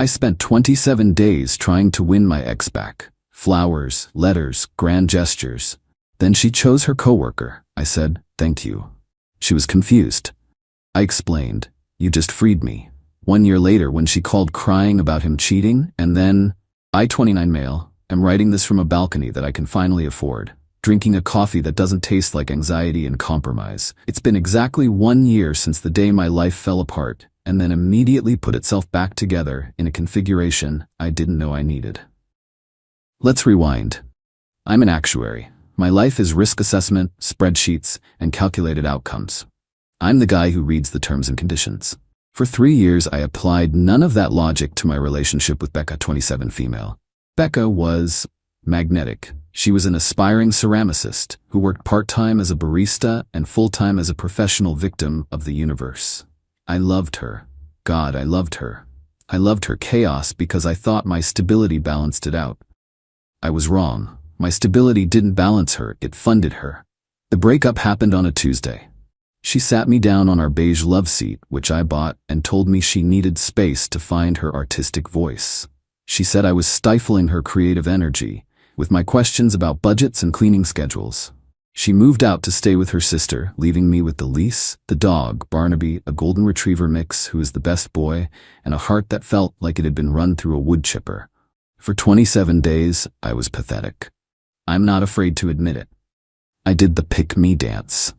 I spent 27 days trying to win my ex back. Flowers, letters, grand gestures. Then she chose her coworker. I said, "Thank you." She was confused. I explained, "You just freed me." 1 year later, when she called crying about him cheating, and then, I, 29 male, am writing this from a balcony that I can finally afford, drinking a coffee that doesn't taste like anxiety and compromise. It's been exactly 1 year since the day my life fell apart, and then immediately put itself back together in a configuration I didn't know I needed. Let's rewind. I'm an actuary. My life is risk assessment, spreadsheets, and calculated outcomes. I'm the guy who reads the terms and conditions. For 3 years, I applied none of that logic to my relationship with Becca, 27 female. Becca was magnetic. She was an aspiring ceramicist who worked part-time as a barista and full-time as a professional victim of the universe. I loved her. God, I loved her. I loved her chaos because I thought my stability balanced it out. I was wrong. My stability didn't balance her, it funded her. The breakup happened on a Tuesday. She sat me down on our beige love seat, which I bought, and told me she needed space to find her artistic voice. She said I was stifling her creative energy with my questions about budgets and cleaning schedules. She moved out to stay with her sister, leaving me with the lease, the dog, Barnaby, a golden retriever mix who is the best boy, and a heart that felt like it had been run through a wood chipper. For 27 days, I was pathetic. I'm not afraid to admit it. I did the pick-me dance.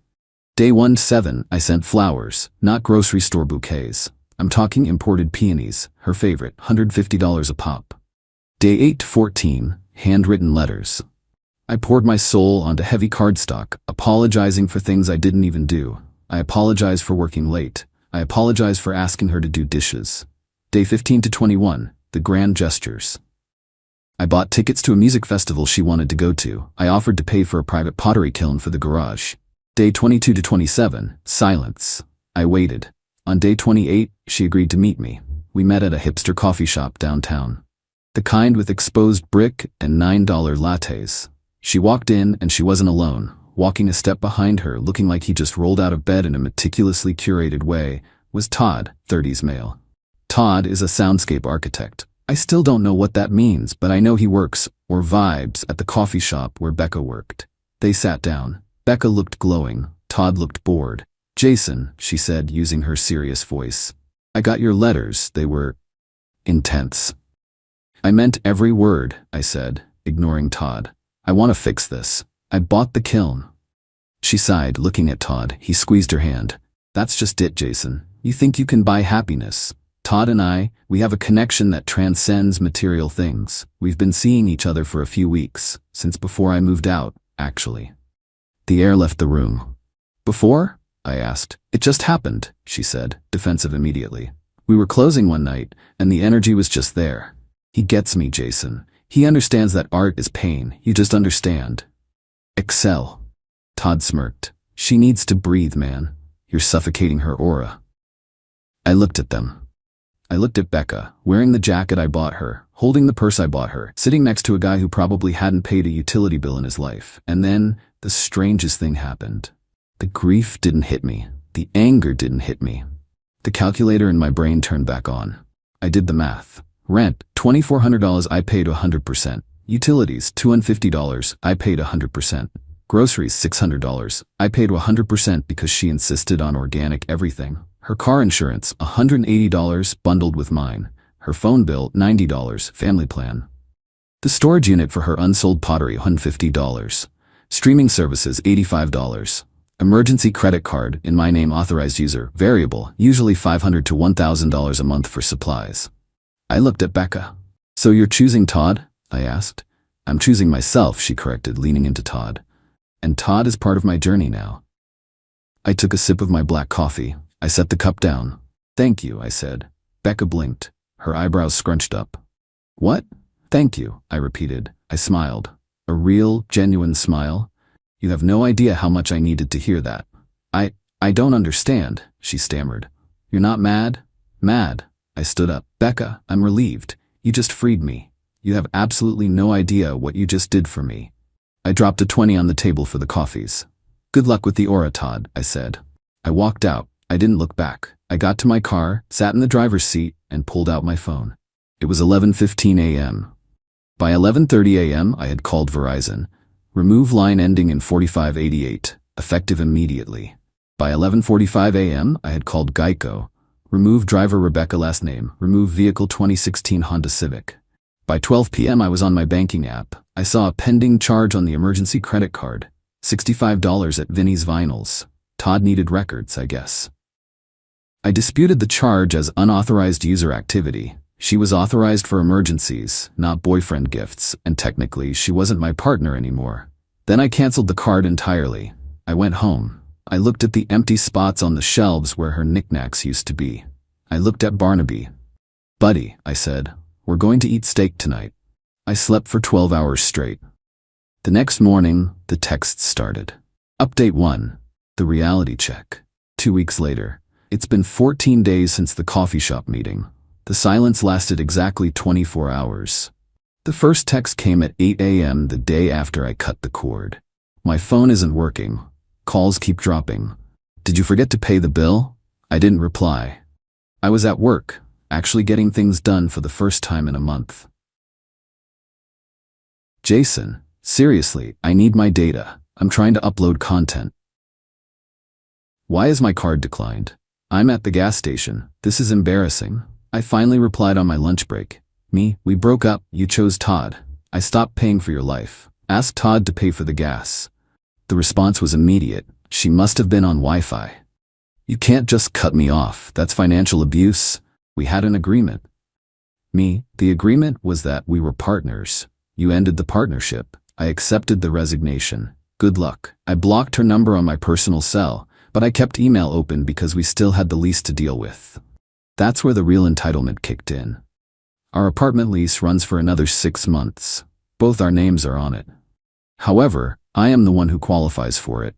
Day 1-7, I sent flowers, not grocery store bouquets. I'm talking imported peonies, her favorite, $150 a pop. Day 8-14, handwritten letters. I poured my soul onto heavy cardstock, apologizing for things I didn't even do. I apologize for working late. I apologize for asking her to do dishes. Day 15-21, the grand gestures. I bought tickets to a music festival she wanted to go to. I offered to pay for a private pottery kiln for the garage. Day 22-27, silence. I waited. On day 28, she agreed to meet me. We met at a hipster coffee shop downtown. The kind with exposed brick and $9 lattes. She walked in and she wasn't alone. Walking a step behind her, looking like he just rolled out of bed in a meticulously curated way, was Todd, 30s male. Todd is a soundscape architect. I still don't know what that means, but I know he works, or vibes, at the coffee shop where Becca worked. They sat down. Becca looked glowing. Todd looked bored. "Jason," she said, using her serious voice, "I got your letters. They were intense." "I meant every word," I said, ignoring Todd. "I want to fix this. I bought the kiln." She sighed, looking at Todd. He squeezed her hand. "That's just it, Jason. You think you can buy happiness. Todd and I, we have a connection that transcends material things. We've been seeing each other for a few weeks, since before I moved out, actually." The air left the room. "Before?" I asked. "It just happened," she said, defensive immediately. "We were closing one night, and the energy was just there. He gets me, Jason. He understands that art is pain. You just understand. Excel." Todd smirked. "She needs to breathe, man. You're suffocating her aura." I looked at them. I looked at Becca, wearing the jacket I bought her, holding the purse I bought her, sitting next to a guy who probably hadn't paid a utility bill in his life. And then, the strangest thing happened. The grief didn't hit me. The anger didn't hit me. The calculator in my brain turned back on. I did the math. Rent, $2,400, I paid 100%. Utilities, $250, I paid 100%. Groceries, $600, I paid 100% because she insisted on organic everything. Her car insurance, $180 bundled with mine. Her phone bill, $90, family plan. The storage unit for her unsold pottery, $150. Streaming services, $85. Emergency credit card, in my name, authorized user, variable, usually $500 to $1,000 a month for supplies. I looked at Becca. "So you're choosing Todd?" I asked. "I'm choosing myself," she corrected, leaning into Todd. "And Todd is part of my journey now." I took a sip of my black coffee. I set the cup down. "Thank you," I said. Becca blinked, her eyebrows scrunched up. "What?" "Thank you," I repeated. I smiled. A real, genuine smile. "You have no idea how much I needed to hear that." I don't understand," she stammered. "You're not mad?" "Mad." I stood up. "Becca, I'm relieved. You just freed me. You have absolutely no idea what you just did for me." I dropped a 20 on the table for the coffees. "Good luck with the aura, Todd," I said. I walked out. I didn't look back. I got to my car, sat in the driver's seat, and pulled out my phone. It was 11:15 a.m. By 11:30 a.m., I had called Verizon. Remove line ending in 4588, effective immediately. By 11:45 a.m., I had called Geico. Remove driver Rebecca last name. Remove vehicle 2016 Honda Civic. By 12 p.m. I was on my banking app. I saw a pending charge on the emergency credit card. $65 at Vinnie's Vinyls. Todd needed records, I guess. I disputed the charge as unauthorized user activity. She was authorized for emergencies, not boyfriend gifts, and technically she wasn't my partner anymore. Then I canceled the card entirely. I went home. I looked at the empty spots on the shelves where her knickknacks used to be. I looked at Barnaby. "Buddy," I said, "we're going to eat steak tonight." I slept for 12 hours straight. The next morning, the texts started. Update 1. The reality check. 2 weeks later. It's been 14 days since the coffee shop meeting. The silence lasted exactly 24 hours. The first text came at 8 a.m. the day after I cut the cord. "My phone isn't working. Calls keep dropping. Did you forget to pay the bill?" I didn't reply. I was at work, actually getting things done for the first time in a month. "Jason, seriously, I need my data. I'm trying to upload content. Why is my card declined? I'm at the gas station. This is embarrassing." I finally replied on my lunch break. We broke up. You chose Todd. I stopped paying for your life. Ask Todd to pay for the gas." The response was immediate. She must have been on Wi-Fi. "You can't just cut me off. That's financial abuse. We had an agreement." The agreement was that we were partners. You ended the partnership. I accepted the resignation. Good luck. I blocked her number on my personal cell, but I kept email open because we still had the lease to deal with. That's where the real entitlement kicked in. Our apartment lease runs for another 6 months. Both our names are on it. However, I am the one who qualifies for it.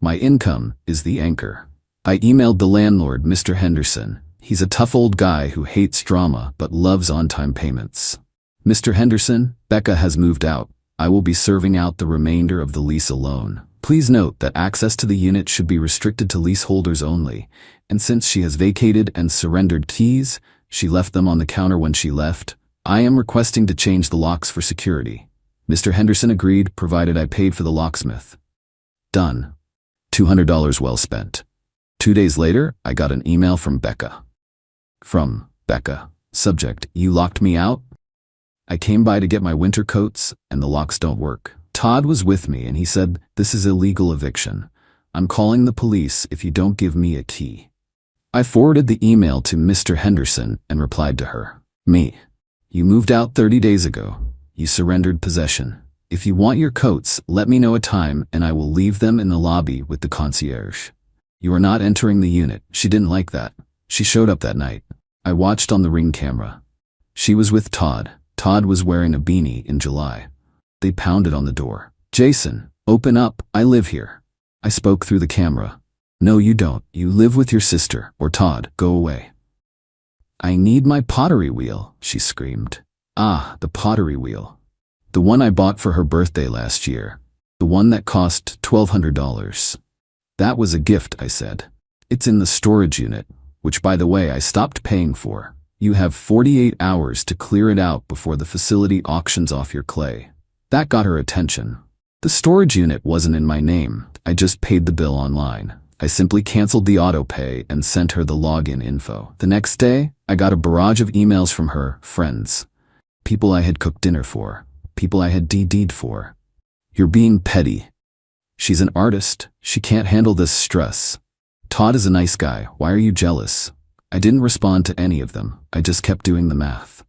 My income is the anchor. I emailed the landlord, Mr. Henderson. He's a tough old guy who hates drama but loves on-time payments. "Mr. Henderson, Becca has moved out. I will be serving out the remainder of the lease alone. Please note that access to the unit should be restricted to leaseholders only, and since she has vacated and surrendered keys, she left them on the counter when she left, I am requesting to change the locks for security." Mr. Henderson agreed, provided I paid for the locksmith. Done. $200 well spent. 2 days later, I got an email from Becca. From Becca. Subject: "You locked me out? I came by to get my winter coats, and the locks don't work. Todd was with me and he said, 'This is illegal eviction. I'm calling the police if you don't give me a key.'" I forwarded the email to Mr. Henderson and replied to her. "You moved out 30 days ago. You surrendered possession. If you want your coats, let me know a time and I will leave them in the lobby with the concierge. You are not entering the unit." She didn't like that. She showed up that night. I watched on the Ring camera. She was with Todd. Todd was wearing a beanie in July. They pounded on the door. "Jason, open up, I live here." I spoke through the camera. "No, you don't. You live with your sister, or Todd, go away." "I need my pottery wheel," she screamed. "Ah, the pottery wheel. The one I bought for her birthday last year. The one that cost $1,200. "That was a gift," I said. "It's in the storage unit, which by the way I stopped paying for. You have 48 hours to clear it out before the facility auctions off your Qley." That got her attention. The storage unit wasn't in my name. I just paid the bill online. I simply canceled the auto pay and sent her the login info. The next day, I got a barrage of emails from her friends. People I had cooked dinner for. People I had DD'd for. "You're being petty. She's an artist. She can't handle this stress. Todd is a nice guy. Why are you jealous?" I didn't respond to any of them. I just kept doing the math.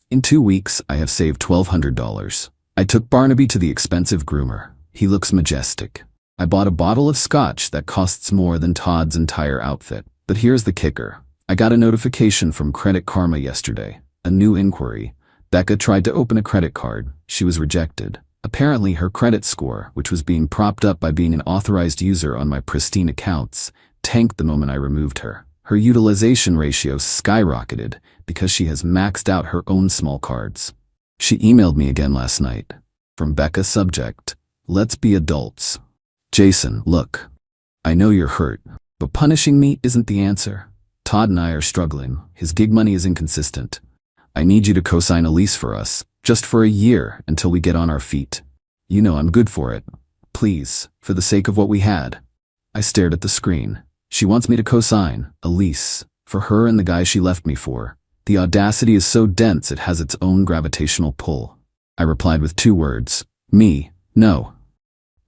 In 2 weeks, I have saved $1,200. I took Barnaby to the expensive groomer. He looks majestic. I bought a bottle of scotch that costs more than Todd's entire outfit. But here's the kicker. I got a notification from Credit Karma yesterday. A new inquiry. Becca tried to open a credit card. She was rejected. Apparently her credit score, which was being propped up by being an authorized user on my pristine accounts, tanked the moment I removed her. Her utilization ratio skyrocketed because she has maxed out her own small cards. She emailed me again last night. From Becca, subject: "Let's be adults. Jason, look. I know you're hurt, but punishing me isn't the answer. Todd and I are struggling. His gig money is inconsistent. I need you to co-sign a lease for us, just for a year until we get on our feet. You know I'm good for it. Please, for the sake of what we had. I stared at the screen. She wants me to co-sign a lease for her and the guy she left me for. The audacity is so dense it has its own gravitational pull. I replied with 2 words. Me, no.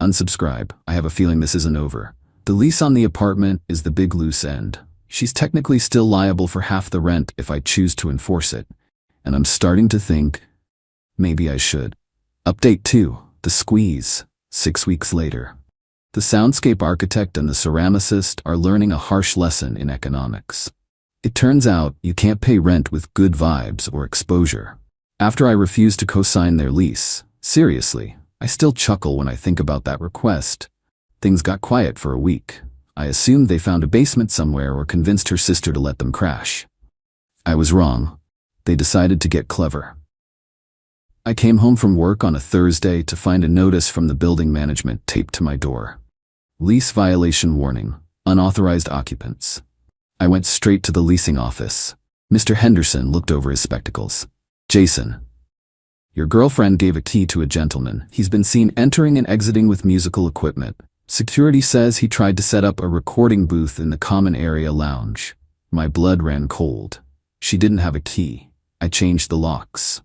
Unsubscribe. I have a feeling this isn't over. The lease on the apartment is the big loose end. She's technically still liable for half the rent if I choose to enforce it. And I'm starting to think, maybe I should. Update 2. The squeeze. 6 weeks later. The soundscape architect and the ceramicist are learning a harsh lesson in economics. It turns out you can't pay rent with good vibes or exposure. After I refused to co-sign their lease, seriously, I still chuckle when I think about that request. Things got quiet for a week. I assumed they found a basement somewhere or convinced her sister to let them crash. I was wrong. They decided to get clever. I came home from work on a Thursday to find a notice from the building management taped to my door. Lease violation warning. Unauthorized occupants. I went straight to the leasing office. Mr. Henderson looked over his spectacles. Jason. Your girlfriend gave a key to a gentleman. He's been seen entering and exiting with musical equipment. Security says he tried to set up a recording booth in the common area lounge. My blood ran cold. She didn't have a key. I changed the locks.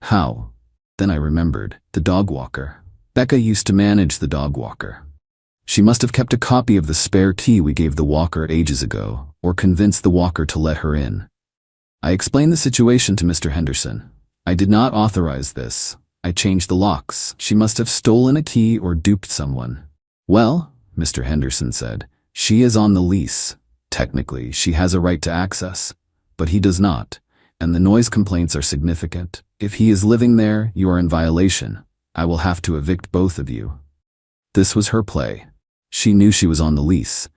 How? Then I remembered. The dog walker. Becca used to manage the dog walker. She must have kept a copy of the spare key we gave the walker ages ago, or convinced the walker to let her in. I explained the situation to Mr. Henderson. I did not authorize this. I changed the locks. She must have stolen a key or duped someone. Well, Mr. Henderson said, she is on the lease. Technically, she has a right to access, but he does not, and the noise complaints are significant. If he is living there, you are in violation. I will have to evict both of you. This was her play. She knew she was on the lease.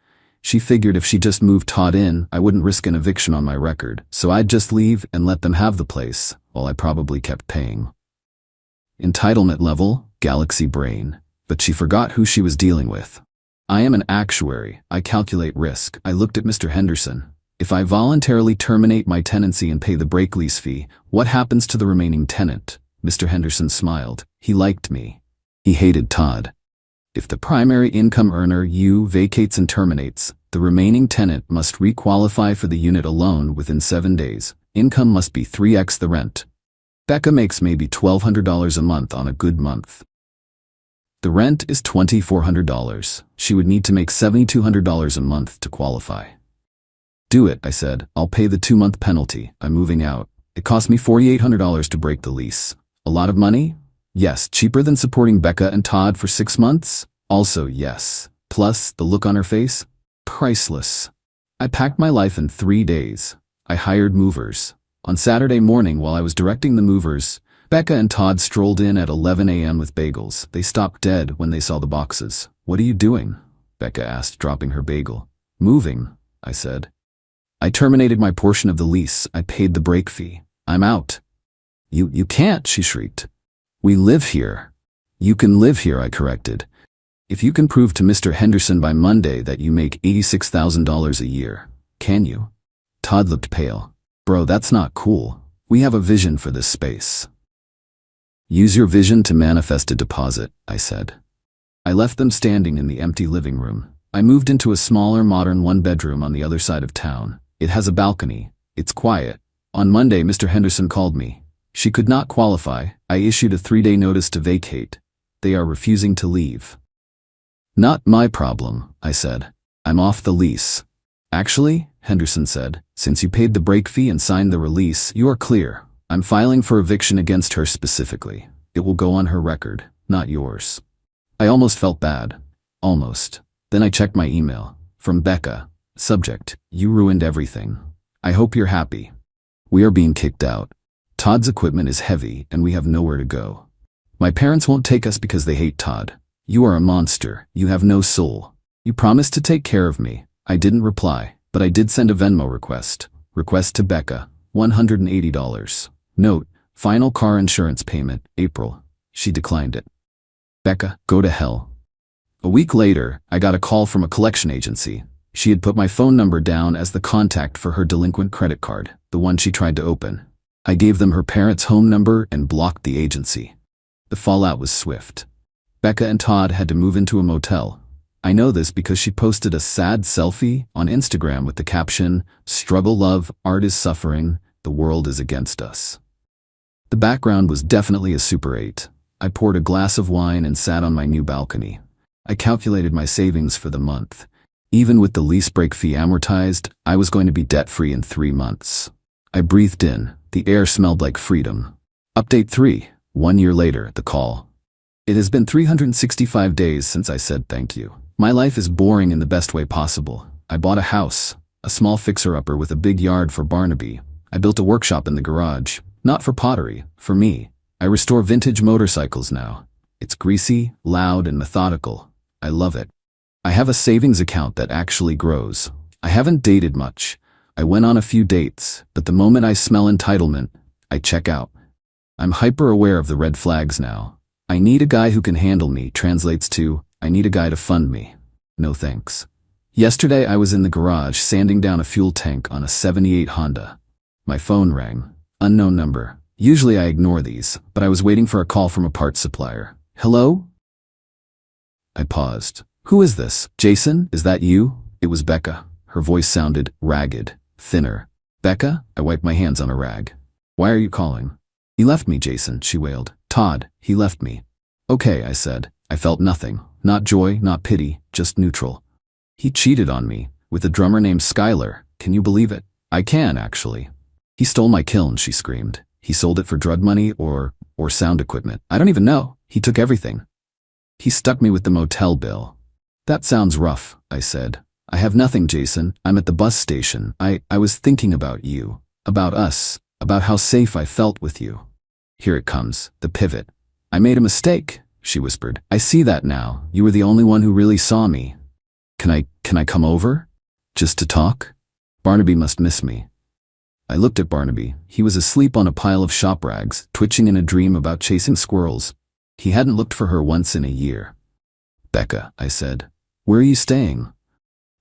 She figured if she just moved Todd in, I wouldn't risk an eviction on my record, so I'd just leave and let them have the place, while I probably kept paying. Entitlement level, galaxy brain. But she forgot who she was dealing with. I am an actuary. I calculate risk. I looked at Mr. Henderson. If I voluntarily terminate my tenancy and pay the break lease fee, what happens to the remaining tenant? Mr. Henderson smiled. He liked me. He hated Todd. If the primary income earner vacates and terminates, the remaining tenant must requalify for the unit alone within 7 days. Income must be 3x the rent. Becca makes maybe $1,200 a month on a good month. The rent is $2,400. She would need to make $7,200 a month to qualify. Do it, I said. I'll pay the 2-month penalty. I'm moving out. It cost me $4,800 to break the lease. A lot of money? Yes. Cheaper than supporting Becca and Todd for 6 months? Also yes. Plus, the look on her face? Priceless. I packed my life in 3 days. I hired movers. On Saturday morning while I was directing the movers, Becca and Todd strolled in at 11 a.m. with bagels. They stopped dead when they saw the boxes. What are you doing? Becca asked, dropping her bagel. Moving, I said. I terminated my portion of the lease. I paid the break fee. I'm out. You can't, she shrieked. We live here. You can live here, I corrected. If you can prove to Mr. Henderson by Monday that you make $86,000 a year, can you? Todd looked pale. Bro, that's not cool. We have a vision for this space. Use your vision to manifest a deposit, I said. I left them standing in the empty living room. I moved into a smaller, modern 1-bedroom on the other side of town. It has a balcony. It's quiet. On Monday, Mr. Henderson called me. She could not qualify. I issued a 3-day notice to vacate. They are refusing to leave. Not my problem, I said. I'm off the lease. Actually, Henderson said, since you paid the break fee and signed the release, you are clear. I'm filing for eviction against her specifically. It will go on her record, not yours. I almost felt bad. Almost. Then I checked my email. From Becca. Subject, you ruined everything. I hope you're happy. We are being kicked out. Todd's equipment is heavy and we have nowhere to go. My parents won't take us because they hate Todd. You are a monster. You have no soul. You promised to take care of me. I didn't reply, but I did send a Venmo request. Request to Becca, $180. Note, final car insurance payment, April. She declined it. Becca, go to hell. A week later, I got a call from a collection agency. She had put my phone number down as the contact for her delinquent credit card, the one she tried to open. I gave them her parents' home number and blocked the agency. The fallout was swift. Becca and Todd had to move into a motel. I know this because she posted a sad selfie on Instagram with the caption, "Struggle love, art is suffering, the world is against us." The background was definitely a Super 8. I poured a glass of wine and sat on my new balcony. I calculated my savings for the month. Even with the lease break fee amortized, I was going to be debt-free in 3 months. I breathed in. The air smelled like freedom. Update 3. 1 year later, the call. It has been 365 days since I said thank you. My life is boring in the best way possible. I bought a house, a small fixer-upper with a big yard for Barnaby. I built a workshop in the garage, not for pottery, for me. I restore vintage motorcycles now. It's greasy, loud, and methodical. I love it. I have a savings account that actually grows. I haven't dated much. I went on a few dates, but the moment I smell entitlement, I check out. I'm hyper-aware of the red flags now. I need a guy who can handle me translates to, I need a guy to fund me. No thanks. Yesterday I was in the garage sanding down a fuel tank on a 78 Honda. My phone rang. Unknown number. Usually I ignore these, but I was waiting for a call from a parts supplier. Hello? I paused. Who is this? Jason, is that you? It was Becca. Her voice sounded ragged, thinner. Becca? I wiped my hands on a rag. Why are you calling? He left me, Jason, she wailed. Todd, he left me. Okay, I said. I felt nothing. Not joy, not pity, just neutral. He cheated on me, with a drummer named Skylar. Can you believe it? I can, actually. He stole my kiln, she screamed. He sold it for drug money or sound equipment. I don't even know. He took everything. He stuck me with the motel bill. That sounds rough, I said. I have nothing, Jason. I'm at the bus station. I was thinking about you, about us, about how safe I felt with you. Here it comes, the pivot. I made a mistake, she whispered. I see that now. You were the only one who really saw me. Can I come over? Just to talk? Barnaby must miss me. I looked at Barnaby. He was asleep on a pile of shop rags, twitching in a dream about chasing squirrels. He hadn't looked for her once in a year. Becca, I said. Where are you staying?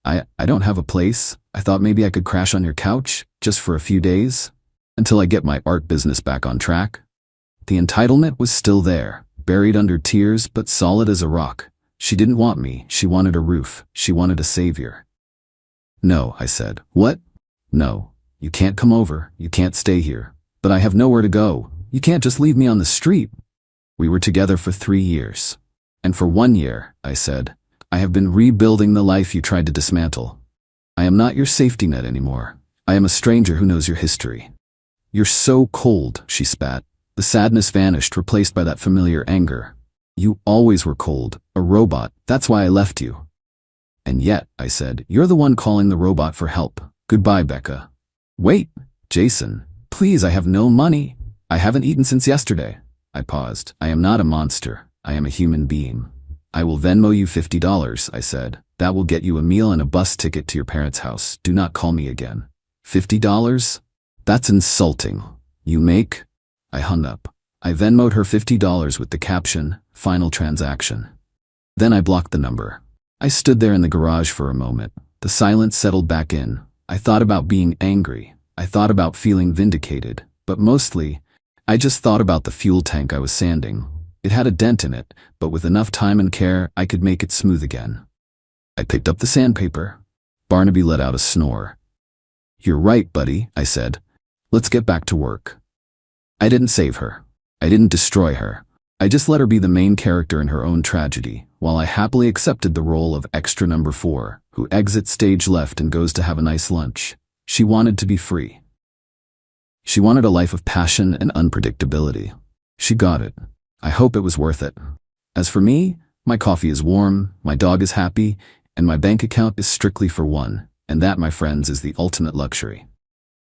I don't have a place. I thought maybe I could crash on your couch, just for a few days, until I get my art business back on track. The entitlement was still there, buried under tears but solid as a rock. She didn't want me. She wanted a roof. She wanted a savior. No, I said. What? No. You can't come over. You can't stay here. But I have nowhere to go. You can't just leave me on the street. We were together for 3 years. And for 1 year, I said, I have been rebuilding the life you tried to dismantle. I am not your safety net anymore. I am a stranger who knows your history. You're so cold, she spat. The sadness vanished, replaced by that familiar anger. You always were cold, a robot. That's why I left you. And yet, I said, you're the one calling the robot for help. Goodbye, Becca. Wait, Jason. Please, I have no money. I haven't eaten since yesterday. I paused. I am not a monster. I am a human being. I will Venmo you $50, I said. That will get you a meal and a bus ticket to your parents' house. Do not call me again. $50? That's insulting. You make? I hung up. I Venmo'd her $50 with the caption, "Final transaction." Then I blocked the number. I stood there in the garage for a moment. The silence settled back in. I thought about being angry. I thought about feeling vindicated. But mostly, I just thought about the fuel tank I was sanding. It had a dent in it, but with enough time and care, I could make it smooth again. I picked up the sandpaper. Barnaby let out a snore. You're right, buddy, I said. Let's get back to work. I didn't save her. I didn't destroy her. I just let her be the main character in her own tragedy, while I happily accepted the role of extra number 4, who exits stage left and goes to have a nice lunch. She wanted to be free. She wanted a life of passion and unpredictability. She got it. I hope it was worth it. As for me, my coffee is warm, my dog is happy, and my bank account is strictly for one, and that, my friends, is the ultimate luxury.